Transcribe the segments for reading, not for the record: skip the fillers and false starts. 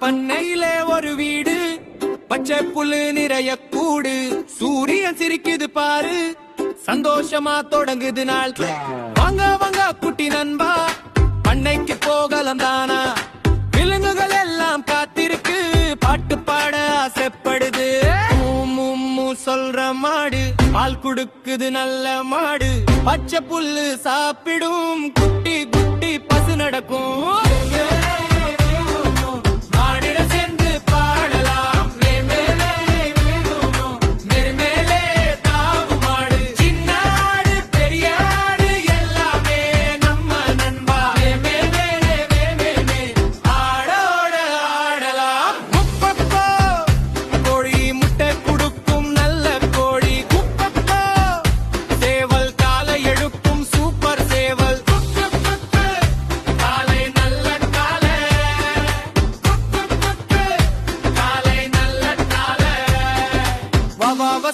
பண்ணையிலே ஒரு வீடு, பச்சை புல்லு நிறைய கூடு, சூரியன் சிரிக்குது பாரு, சந்தோஷமா தொடங்குது நாள். வாங்க வாங்க குட்டி நண்பா, பண்ணைக்கு போகலாம் தானா, விலங்குகள் எல்லாம் காத்திருக்கு, பாட்டு பாட ஆசைப்படுது. சொல்ற மாடு பால் குடுக்குது நல்ல மாடு, பச்சை புல்லு சாப்பிடும், குட்டி குட்டி பசு நடக்கும்.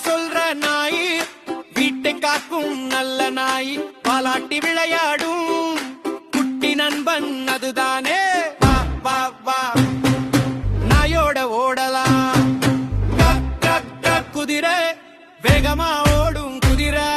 சொல்ற நாய் வீட்டை காக்கும் நல்ல நாய், பாலாட்டி விளையாடும் குட்டி நண்பன் அதுதானே. வா வா வா நாயோட ஓடலாம், குதிரை வேகமா ஓடும் குதிரை.